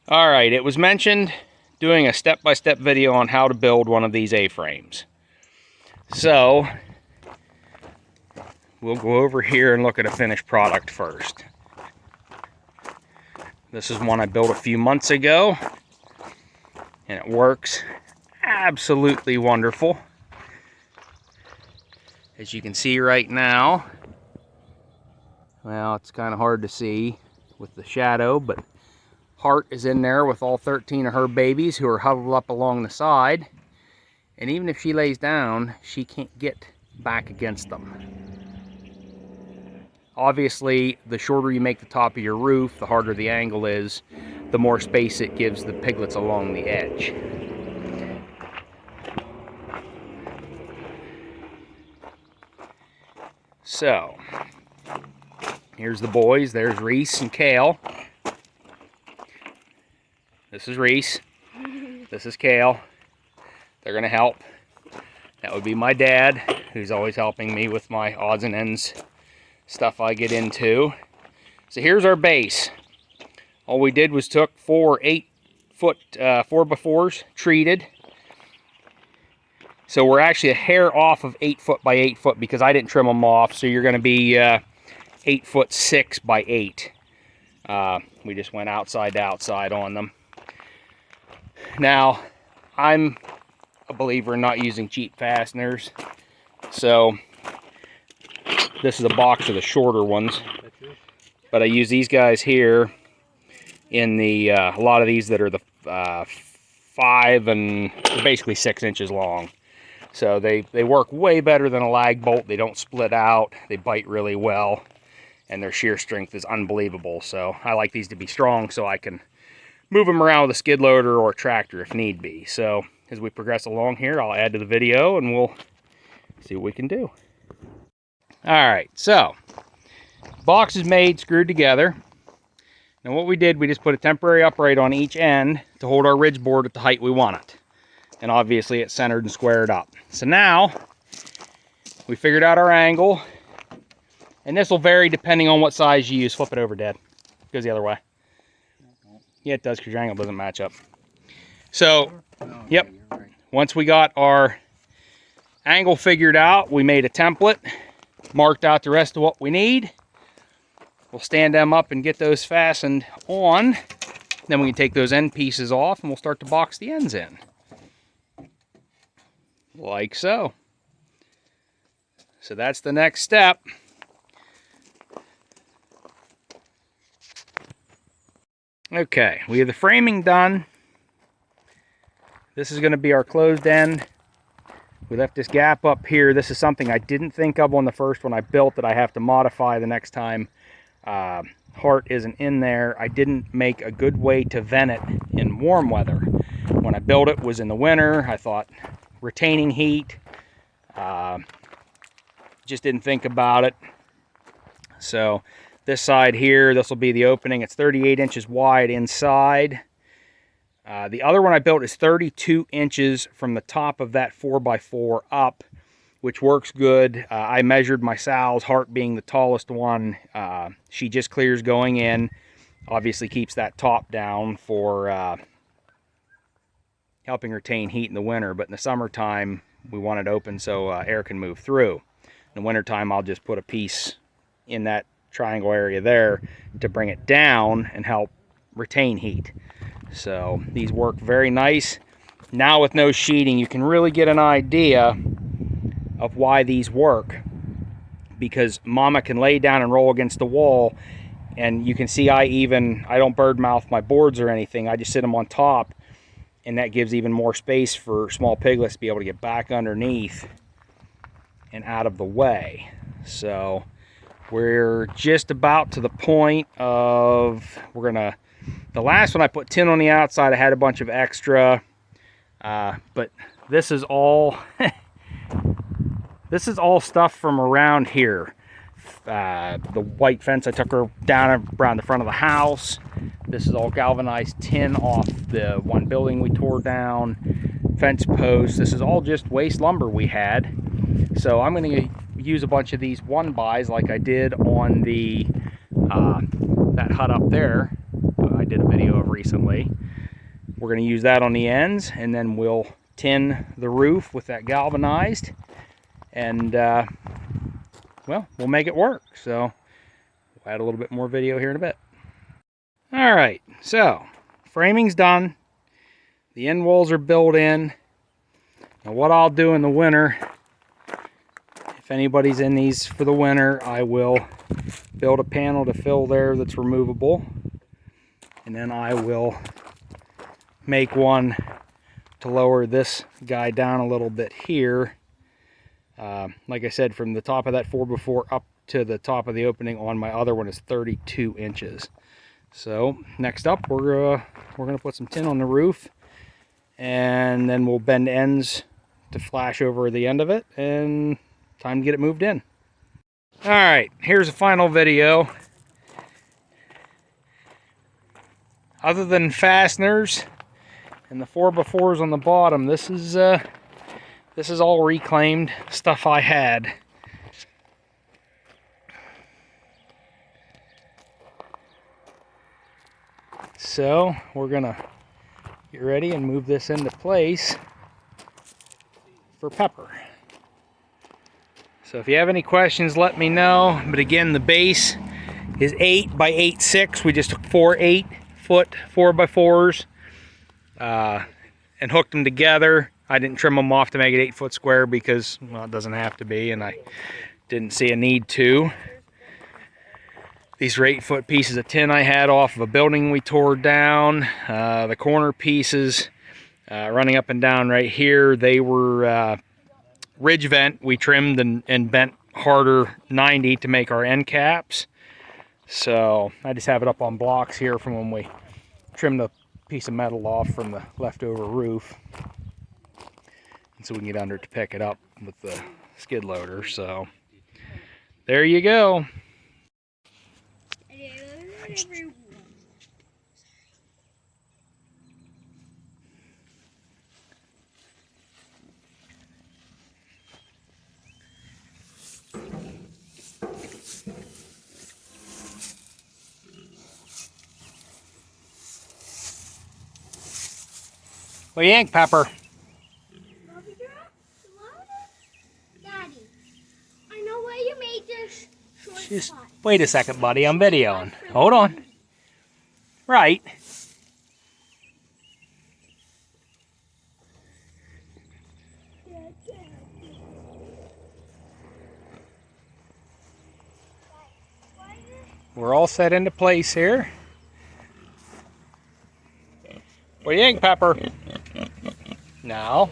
All right, it was mentioned doing a step-by-step video on how to build one of these A-frames. So, we'll go over here and look at a finished product first. This is one I built a few months ago, and it works absolutely wonderful. As you can see right now, well, it's kind of hard to see with the shadow, but Heart is in there with all 13 of her babies who are huddled up along the side. And even if she lays down, she can't get back against them. Obviously, the shorter you make the top of your roof, the harder the angle is, the more space it gives the piglets along the edge. So, here's the boys. There's Reese and Kale. This is Reese. This is Kale. They're going to help. That would be my dad, who's always helping me with my odds and ends stuff I get into. So here's our base. All we did was took 4 8-foot 4x4s, treated. So we're actually a hair off of 8 foot by 8 foot because I didn't trim them off. So you're going to be 8 foot 6 by 8. We just went outside to outside on them. Now, I'm a believer in not using cheap fasteners, so this is a box of the shorter ones, but I use these guys here in the, a lot of these that are the 5 and basically 6 inches long. So they work way better than a lag bolt. They don't split out, they bite really well, and their shear strength is unbelievable. So I like these to be strong so I can move them around with a skid loader or a tractor if need be. So as we progress along here, I'll add to the video and we'll see what we can do. All right, so box is made, screwed together. Now what we did, we just put a temporary upright on each end to hold our ridge board at the height we want it. And obviously it's centered and squared up. So now we figured out our angle, and this will vary depending on what size you use. Flip it over, Dad. It goes the other way. Yeah, it does, because your angle doesn't match up. So, yep, once we got our angle figured out, we made a template, marked out the rest of what we need. We'll stand them up and get those fastened on. Then we can take those end pieces off and we'll start to box the ends in. Like so. So that's the next step. Okay, we have the framing done. This is going to be our closed end. We left this gap up here. This is something I didn't think of on the first one I built that I have to modify the next time Heart isn't in there. I didn't make a good way to vent it in warm weather. When I built it was in the winter. I thought retaining heat. Just didn't think about it. So this side here, this will be the opening. It's 38 inches wide inside. The other one I built is 32 inches from the top of that 4x4 up, which works good. I measured my sows, Heart being the tallest one. She just clears going in. Obviously keeps that top down for helping retain heat in the winter, but in the summertime, we want it open so air can move through. In the wintertime, I'll just put a piece in that triangle area there to bring it down and help retain heat. So these work very nice. Now with no sheeting, you can really get an idea of why these work, because Mama can lay down and roll against the wall, and you can see I don't bird mouth my boards or anything. I just sit them on top, and that gives even more space for small piglets to be able to get back underneath and out of the way. So we're just about to the point of, the last one I put tin on the outside, I had a bunch of extra, but this is all, this is all stuff from around here. The white fence I took her down around the front of the house. This is all galvanized tin off the one building we tore down. Fence posts. This is all just waste lumber we had. So I'm going to use a bunch of these 1-bys like I did on the that hut up there. I I did a video of recently. We're going to use that on the ends, and then we'll tin the roof with that galvanized, and well, we'll make it work. So we'll add a little bit more video here in a bit. All right, so framing's done. The end walls are built in. Now what I'll do in the winter, if anybody's in these for the winter, I will build a panel to fill there that's removable, and then I will make one to lower this guy down a little bit here. Like I said, from the top of that 4x4 up to the top of the opening on my other one is 32 inches. So next up, we're gonna put some tin on the roof, and then we'll bend ends to flash over the end of it, and time to get it moved in. All right, here's a final video. Other than fasteners and the 4x4s on the bottom, this is all reclaimed stuff I had. So we're gonna get ready and move this into place for Pepper. So if you have any questions, let me know. But again, the base is 8 by 8.6. We just took 4 8-foot 4x4s and hooked them together. I didn't trim them off to make it 8-foot square because, well, it doesn't have to be, and I didn't see a need to. These are 8-foot pieces of tin I had off of a building we tore down. The corner pieces running up and down right here, they were ridge vent. We trimmed and bent harder 90 to make our end caps. So I just have it up on blocks here from when we trimmed the piece of metal off from the leftover roof. And so we can get under it to pick it up with the skid loader. So there you go. What do you think, Pepper? Daddy, I know where you made this short Just spot. wait a second, buddy. I'm videoing. Hold on. Right. We're all set into place here. What do you think, Pepper? Now.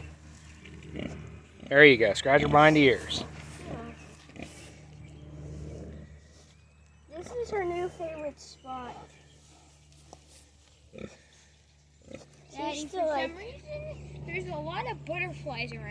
There you go. Scratch her behind the ears. This is her new favorite spot. Daddy, for some reason, there's a lot of butterflies around.